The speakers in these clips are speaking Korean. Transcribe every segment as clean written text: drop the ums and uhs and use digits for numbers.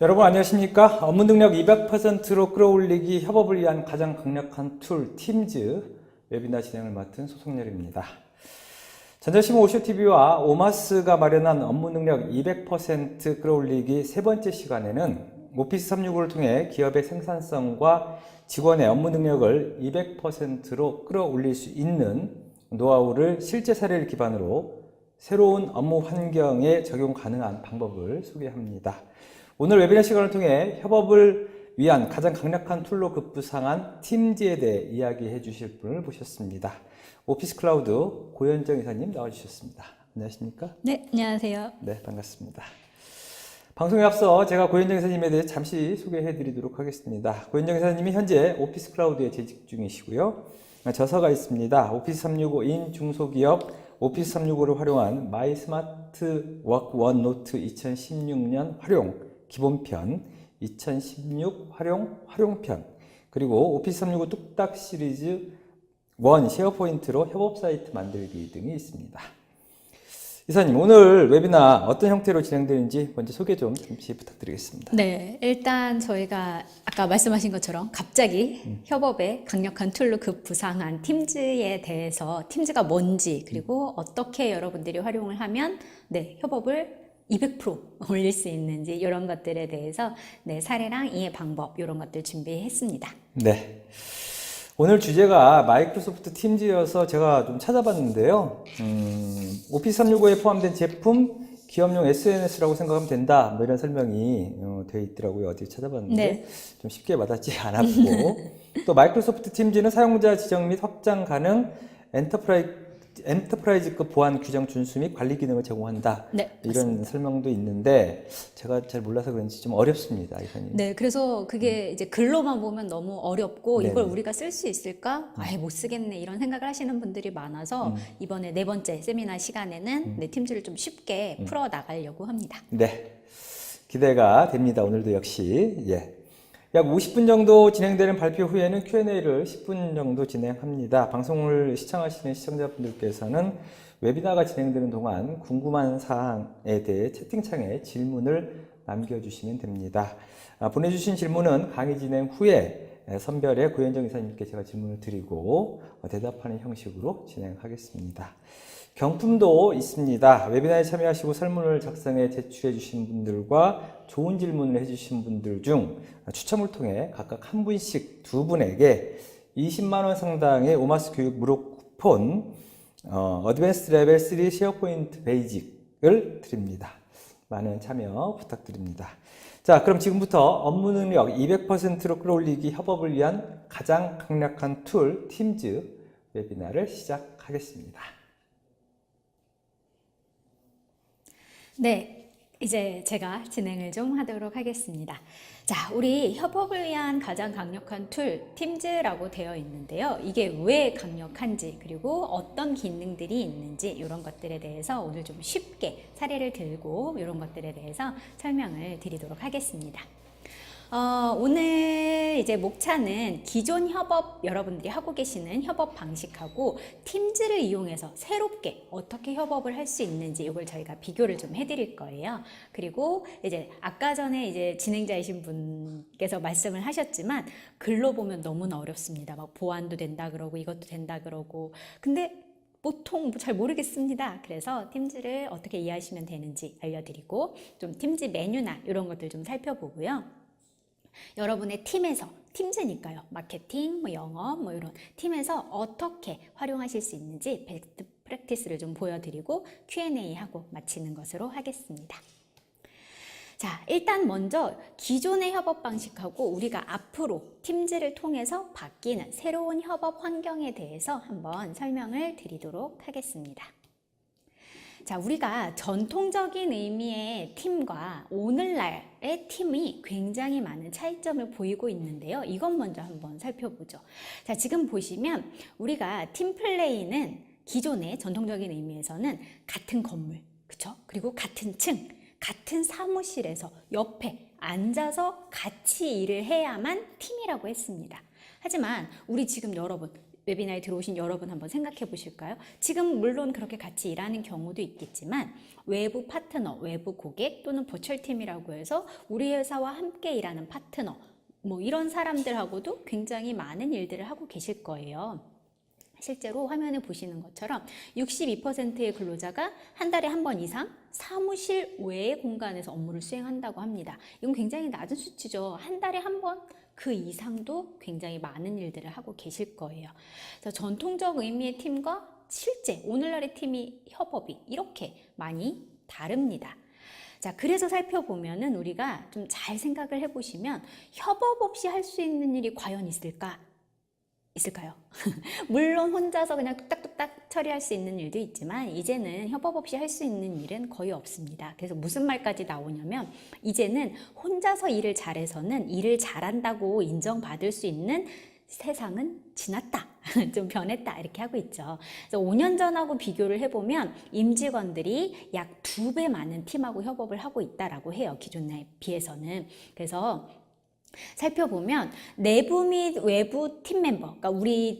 여러분 안녕하십니까? 업무 능력 200%로 끌어올리기 협업을 위한 가장 강력한 툴 팀즈 웨비나 진행을 맡은 소속렬입니다. 전자신문 오쇼TV와 오마스가 마련한 업무 능력 200% 끌어올리기 세 번째 시간에는 오피스 365를 통해 기업의 생산성과 직원의 업무 능력을 200%로 끌어올릴 수 있는 노하우를 실제 사례를 기반으로 새로운 업무 환경에 적용 가능한 방법을 소개합니다. 오늘 웨비나 시간을 통해 협업을 위한 가장 강력한 툴로 급부상한 팀즈에 대해 이야기해 주실 분을 모셨습니다. 오피스 클라우드 고현정 이사님 나와주셨습니다. 안녕하십니까? 네, 안녕하세요. 네, 반갑습니다. 방송에 앞서 제가 고현정 이사님에 대해 잠시 소개해 드리도록 하겠습니다. 고현정 이사님이 현재 오피스 클라우드에 재직 중이시고요. 저서가 있습니다. 오피스 365인 중소기업 오피스 365를 활용한 마이 스마트 워크 원 노트 2016년 활용 기본편, 2016 활용편, 그리고 오피스 365 뚝딱 시리즈 1 쉐어포인트로 협업 사이트 만들기 등이 있습니다. 이사님, 오늘 웨비나 어떤 형태로 진행되는지 먼저 소개 좀 잠시 부탁드리겠습니다. 네, 일단 저희가 아까 말씀하신 것처럼 갑자기 협업의 강력한 툴로 급부상한 팀즈에 대해서 팀즈가 뭔지 그리고 어떻게 여러분들이 활용을 하면 협업을 200% 올릴 수 있는지 이런 것들에 대해서 사례랑 이해 방법 이런 것들 준비했습니다. 네. 오늘 주제가 마이크로소프트 팀즈여서 제가 좀 찾아봤는데요. 오피스 365에 포함된 제품, 기업용 SNS라고 생각하면 된다. 뭐 이런 설명이 되어 있더라고요. 어디 찾아봤는데 좀 쉽게 와닿지 않았고 또 마이크로소프트 팀즈는 사용자 지정 및 확장 가능 엔터프라이즈급 보안 규정 준수 및 관리 기능을 제공한다. 이런 맞습니다. 설명도 있는데 제가 잘 몰라서 그런지 좀 어렵습니다, 이사님. 네, 그래서 그게 이제 글로만 보면 너무 어렵고 이걸 우리가 쓸 수 있을까? 아예 못 쓰겠네 이런 생각을 하시는 분들이 많아서 이번에 네 번째 세미나 시간에는 팀즈를 좀 쉽게 풀어 나가려고 합니다. 네, 기대가 됩니다. 오늘도 역시 약 50분 정도 진행되는 발표 후에는 Q&A를 10분 정도 진행합니다. 방송을 시청하시는 시청자분들께서는 웨비나가 진행되는 동안 궁금한 사항에 대해 채팅창에 질문을 남겨주시면 됩니다. 보내주신 질문은 강의 진행 후에 선별의 고현정 이사님께 제가 질문을 드리고 대답하는 형식으로 진행하겠습니다. 경품도 있습니다. 웨비나에 참여하시고 설문을 작성해 제출해 주신 분들과 좋은 질문을 해주신 분들 중 추첨을 통해 각각 한 분씩 두 분에게 20만 원 상당의 오마스 교육 무료 쿠폰 어드밴스드 레벨 3 쉐어포인트 베이직을 드립니다. 많은 참여 부탁드립니다. 자, 그럼 지금부터 업무 능력 200%로 끌어올리기 협업을 위한 가장 강력한 툴 팀즈 웨비나를 시작하겠습니다. 네, 이제 제가 진행을 좀 하도록 하겠습니다. 자, 우리 협업을 위한 가장 강력한 툴, 팀즈라고 되어 있는데요. 이게 왜 강력한지, 그리고 어떤 기능들이 있는지, 이런 것들에 대해서 오늘 좀 쉽게 사례를 들고, 이런 것들에 대해서 설명을 드리도록 하겠습니다. 오늘 이제 목차는 기존 협업 여러분들이 하고 계시는 협업 방식하고 팀즈를 이용해서 새롭게 어떻게 협업을 할 수 있는지 이걸 저희가 비교를 좀 해드릴 거예요. 그리고 이제 아까 전에 이제 진행자이신 분께서 말씀을 하셨지만 글로 보면 너무나 어렵습니다. 막 보안도 된다 그러고 이것도 된다 그러고 근데 보통 잘 모르겠습니다. 그래서 팀즈를 어떻게 이해하시면 되는지 알려드리고 좀 팀즈 메뉴나 이런 것들 좀 살펴보고요. 여러분의 팀에서 팀즈니까요. 마케팅, 영업, 이런 팀에서 어떻게 활용하실 수 있는지 베스트 프랙티스를 좀 보여드리고 Q&A 하고 마치는 것으로 하겠습니다. 자, 일단 먼저 기존의 협업 방식하고 우리가 앞으로 팀즈를 통해서 바뀌는 새로운 협업 환경에 대해서 한번 설명을 드리도록 하겠습니다. 자, 우리가 전통적인 의미의 팀과 오늘날의 팀이 굉장히 많은 차이점을 보이고 있는데요. 이것 먼저 한번 살펴보죠. 자, 지금 보시면 우리가 팀플레이는 기존의 전통적인 의미에서는 같은 건물, 그쵸? 그리고 같은 층, 같은 사무실에서 옆에 앉아서 같이 일을 해야만 팀이라고 했습니다. 하지만 우리 지금 여러분 웨비나에 들어오신 여러분 한번 생각해 보실까요? 지금 물론 그렇게 같이 일하는 경우도 있겠지만 외부 파트너, 외부 고객 또는 버추얼팀이라고 해서 우리 회사와 함께 일하는 파트너 뭐 이런 사람들하고도 굉장히 많은 일들을 하고 계실 거예요. 실제로 화면에 보시는 것처럼 62%의 근로자가 한 달에 한 번 이상 사무실 외의 공간에서 업무를 수행한다고 합니다. 이건 굉장히 낮은 수치죠. 한 달에 한 번 그 이상도 굉장히 많은 일들을 하고 계실 거예요. 그래서 전통적 의미의 팀과 실제 오늘날의 팀이 협업이 이렇게 많이 다릅니다. 자, 그래서 살펴보면은 우리가 좀 잘 생각을 해보시면 협업 없이 할 수 있는 일이 과연 있을까요? 물론 혼자서 그냥 뚝딱뚝딱 처리할 수 있는 일도 있지만 이제는 협업 없이 할 수 있는 일은 거의 없습니다. 그래서 무슨 말까지 나오냐면 이제는 혼자서 일을 잘해서는 일을 잘한다고 인정받을 수 있는 세상은 지났다. 좀 변했다. 이렇게 하고 있죠. 그래서 5년 전하고 비교를 해보면 임직원들이 약 2배 많은 팀하고 협업을 하고 있다라고 해요. 기존에 비해서는. 그래서 살펴보면 내부 및 외부 팀 멤버, 그러니까 우리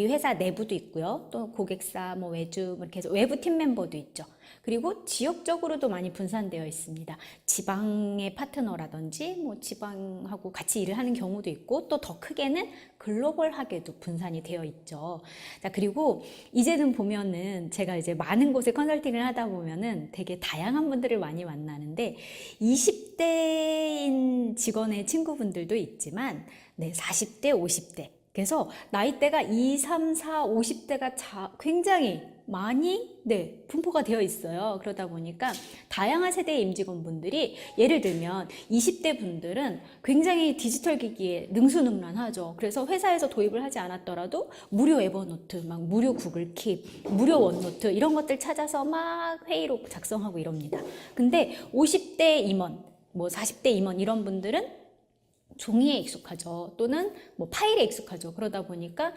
회사 내부도 있고요. 또 고객사, 뭐 외주, 이렇게 해서 외부 팀 멤버도 있죠. 그리고 지역적으로도 많이 분산되어 있습니다. 지방의 파트너라든지 뭐 지방하고 같이 일을 하는 경우도 있고 또 더 크게는 글로벌하게도 분산이 되어 있죠. 자, 그리고 이제는 보면은 제가 이제 많은 곳에 컨설팅을 하다 보면은 되게 다양한 분들을 많이 만나는데 20대인 직원의 친구분들도 있지만 네, 40대, 50대 그래서 나이대가 2, 3, 4, 50대가 굉장히 많이 분포가 되어 있어요. 그러다 보니까 다양한 세대의 임직원분들이 예를 들면 20대 분들은 굉장히 디지털 기기에 능수능란하죠. 그래서 회사에서 도입을 하지 않았더라도 무료 에버노트, 막 무료 구글 킵, 무료 원노트 이런 것들 찾아서 막 회의록 작성하고 이럽니다. 근데 50대 임원, 뭐 40대 임원 이런 분들은 종이에 익숙하죠. 또는 뭐 파일에 익숙하죠. 그러다 보니까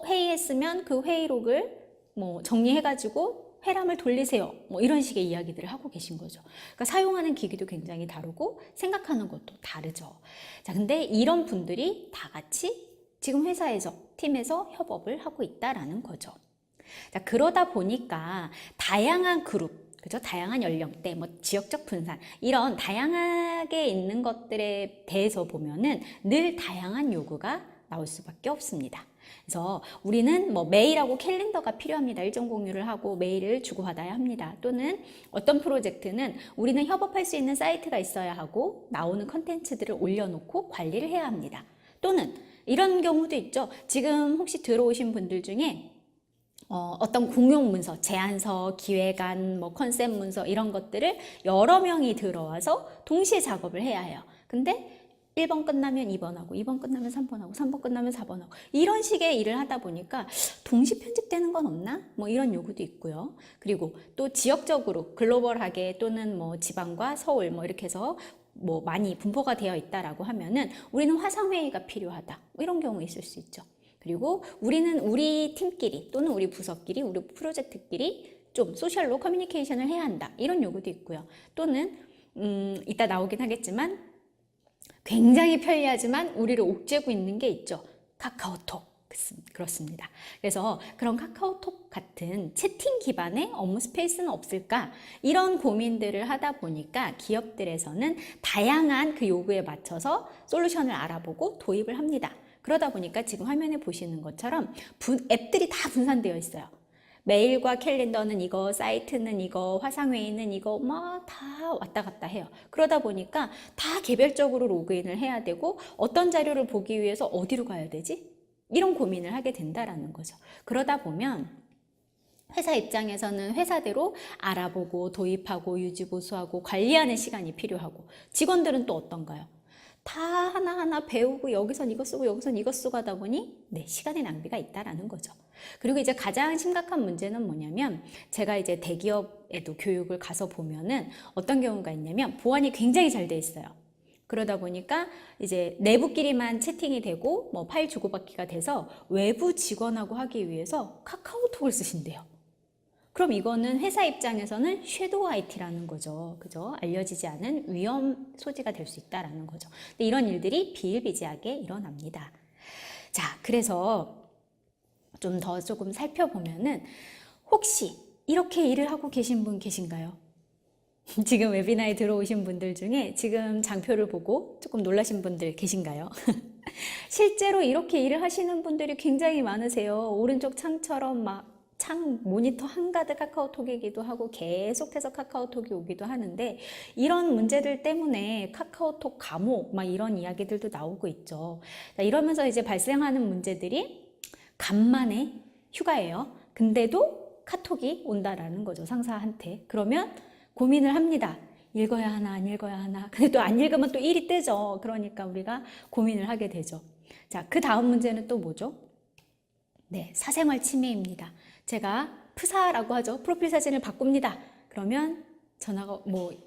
회의했으면 그 회의록을 뭐 정리해가지고 회람을 돌리세요. 뭐 이런 식의 이야기들을 하고 계신 거죠. 그러니까 사용하는 기기도 굉장히 다르고 생각하는 것도 다르죠. 자, 근데 이런 분들이 다 같이 지금 회사에서 팀에서 협업을 하고 있다라는 거죠. 자, 그러다 보니까 다양한 그룹 그죠? 다양한 연령대, 뭐 지역적 분산 이런 다양하게 있는 것들에 대해서 보면은 늘 다양한 요구가 나올 수밖에 없습니다. 그래서 우리는 뭐 메일하고 캘린더가 필요합니다. 일정 공유를 하고 메일을 주고받아야 합니다. 또는 어떤 프로젝트는 우리는 협업할 수 있는 사이트가 있어야 하고 나오는 컨텐츠들을 올려놓고 관리를 해야 합니다. 또는 이런 경우도 있죠. 지금 혹시 들어오신 분들 중에 어떤 공용 문서, 제안서, 기획안, 뭐 컨셉 문서 이런 것들을 여러 명이 들어와서 동시에 작업을 해야 해요. 근데 1번 끝나면 2번하고 2번 끝나면 3번하고 3번 끝나면 4번하고 이런 식의 일을 하다 보니까 동시 편집되는 건 없나? 뭐 이런 요구도 있고요. 그리고 또 지역적으로 글로벌하게 또는 뭐 지방과 서울 뭐 이렇게 해서 뭐 많이 분포가 되어 있다라고 하면은 우리는 화상회의가 필요하다. 뭐 이런 경우 있을 수 있죠. 그리고 우리는 우리 팀끼리 또는 우리 부서끼리 우리 프로젝트끼리 좀 소셜로 커뮤니케이션을 해야 한다 이런 요구도 있고요. 또는 이따 나오긴 하겠지만 굉장히 편리하지만 우리를 옥죄고 있는 게 있죠. 카카오톡. 그렇습니다. 그래서 그런 카카오톡 같은 채팅 기반의 업무 스페이스는 없을까? 이런 고민들을 하다 보니까 기업들에서는 다양한 그 요구에 맞춰서 솔루션을 알아보고 도입을 합니다. 그러다 보니까 지금 화면에 보시는 것처럼 앱들이 다 분산되어 있어요. 메일과 캘린더는 이거, 사이트는 이거, 화상회의는 이거 막 다 왔다 갔다 해요. 그러다 보니까 다 개별적으로 로그인을 해야 되고 어떤 자료를 보기 위해서 어디로 가야 되지? 이런 고민을 하게 된다라는 거죠. 그러다 보면 회사 입장에서는 회사대로 알아보고 도입하고 유지보수하고 관리하는 시간이 필요하고 직원들은 또 어떤가요? 다 하나하나 배우고 여기선 이거 쓰고 여기선 이거 쓰고 하다 보니 시간의 낭비가 있다라는 거죠. 그리고 이제 가장 심각한 문제는 뭐냐면 제가 이제 대기업에도 교육을 가서 보면은 어떤 경우가 있냐면 보안이 굉장히 잘 돼 있어요. 그러다 보니까 이제 내부끼리만 채팅이 되고 뭐 파일 주고받기가 돼서 외부 직원하고 하기 위해서 카카오톡을 쓰신대요. 그럼 이거는 회사 입장에서는 섀도우 IT라는 거죠. 그죠? 알려지지 않은 위험 소지가 될 수 있다라는 거죠. 근데 이런 일들이 비일비재하게 일어납니다. 자, 그래서 조금 살펴보면은 혹시 이렇게 일을 하고 계신 분 계신가요? 지금 웨비나에 들어오신 분들 중에 지금 장표를 보고 조금 놀라신 분들 계신가요? 실제로 이렇게 일을 하시는 분들이 굉장히 많으세요. 오른쪽 창처럼 막 창 모니터 한가득 카카오톡이기도 하고 계속해서 카카오톡이 오기도 하는데 이런 문제들 때문에 카카오톡 감옥 막 이런 이야기들도 나오고 있죠. 이러면서 이제 발생하는 문제들이 간만에 휴가예요. 근데도 카톡이 온다라는 거죠, 상사한테. 그러면 고민을 합니다. 읽어야 하나 안 읽어야 하나. 근데 또 안 읽으면 또 일이 뜨죠. 그러니까 우리가 고민을 하게 되죠. 자, 그 다음 문제는 또 뭐죠? 네, 사생활 침해입니다. 제가 프사라고 하죠. 프로필 사진을 바꿉니다. 그러면 전화가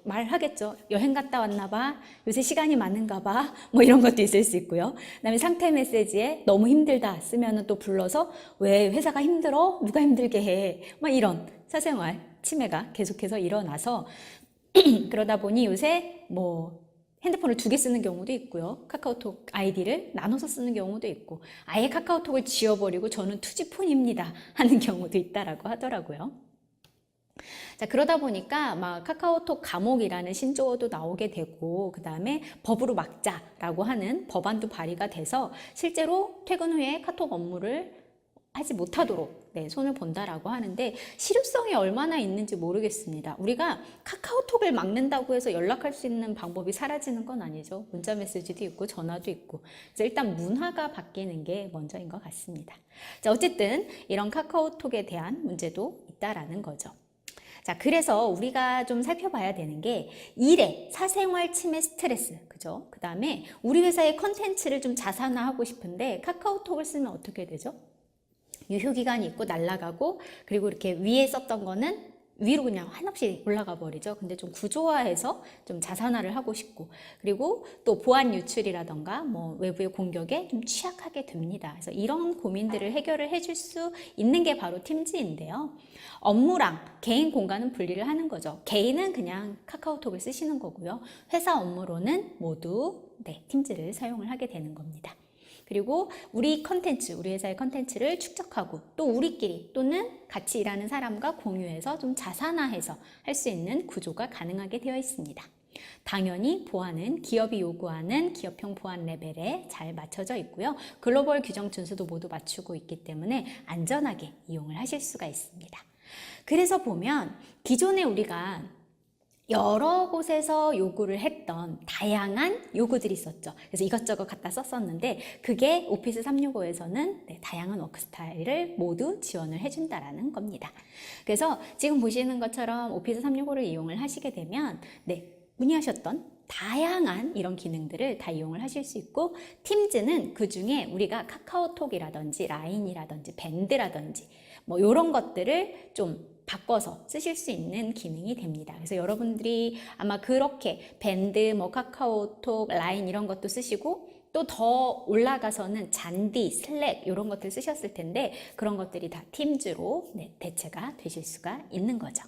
말하겠죠. 여행 갔다 왔나 봐. 요새 시간이 많은가 봐. 이런 것도 있을 수 있고요. 그다음에 상태 메시지에 너무 힘들다 쓰면은 또 불러서 왜 회사가 힘들어? 누가 힘들게 해? 이런 사생활 침해가 계속해서 일어나서 그러다 보니 요새 핸드폰을 2개 쓰는 경우도 있고요. 카카오톡 아이디를 나눠서 쓰는 경우도 있고 아예 카카오톡을 지워버리고 저는 투지폰입니다 하는 경우도 있다라고 하더라고요. 자, 그러다 보니까 카카오톡 감옥이라는 신조어도 나오게 되고 그 다음에 법으로 막자라고 하는 법안도 발의가 돼서 실제로 퇴근 후에 카톡 업무를 하지 못하도록 손을 본다라고 하는데 실효성이 얼마나 있는지 모르겠습니다. 우리가 카카오톡을 막는다고 해서 연락할 수 있는 방법이 사라지는 건 아니죠. 문자 메시지도 있고 전화도 있고. 그래서 일단 문화가 바뀌는 게 먼저인 것 같습니다. 자, 어쨌든 이런 카카오톡에 대한 문제도 있다라는 거죠. 자, 그래서 우리가 좀 살펴봐야 되는 게 일의 사생활 침해 스트레스, 그죠? 그 다음에 우리 회사의 컨텐츠를 좀 자산화하고 싶은데 카카오톡을 쓰면 어떻게 되죠? 유효기간이 있고 날아가고 그리고 이렇게 위에 썼던 거는 위로 그냥 한없이 올라가 버리죠. 근데 좀 구조화해서 좀 자산화를 하고 싶고 그리고 또 보안 유출이라던가 외부의 공격에 좀 취약하게 됩니다. 그래서 이런 고민들을 해결을 해줄 수 있는 게 바로 팀즈인데요. 업무랑 개인 공간은 분리를 하는 거죠. 개인은 그냥 카카오톡을 쓰시는 거고요. 회사 업무로는 모두 팀즈를 사용을 하게 되는 겁니다. 그리고 우리 회사의 컨텐츠를 축적하고 또 우리끼리 또는 같이 일하는 사람과 공유해서 좀 자산화해서 할 수 있는 구조가 가능하게 되어 있습니다. 당연히 보안은 기업이 요구하는 기업형 보안 레벨에 잘 맞춰져 있고요. 글로벌 규정 준수도 모두 맞추고 있기 때문에 안전하게 이용을 하실 수가 있습니다. 그래서 보면 기존에 우리가 여러 곳에서 요구를 했던 다양한 요구들이 있었죠. 그래서 이것저것 갖다 썼었는데 그게 오피스 365에서는 다양한 워크 스타일을 모두 지원을 해준다라는 겁니다. 그래서 지금 보시는 것처럼 오피스 365를 이용을 하시게 되면 문의하셨던 다양한 이런 기능들을 다 이용을 하실 수 있고 팀즈는 그 중에 우리가 카카오톡이라든지 라인이라든지 밴드라든지 이런 것들을 좀 바꿔서 쓰실 수 있는 기능이 됩니다. 그래서 여러분들이 아마 그렇게 밴드, 카카오톡, 라인 이런 것도 쓰시고 또 더 올라가서는 잔디, 슬랙 이런 것들 쓰셨을 텐데 그런 것들이 다 팀즈로 대체가 되실 수가 있는 거죠.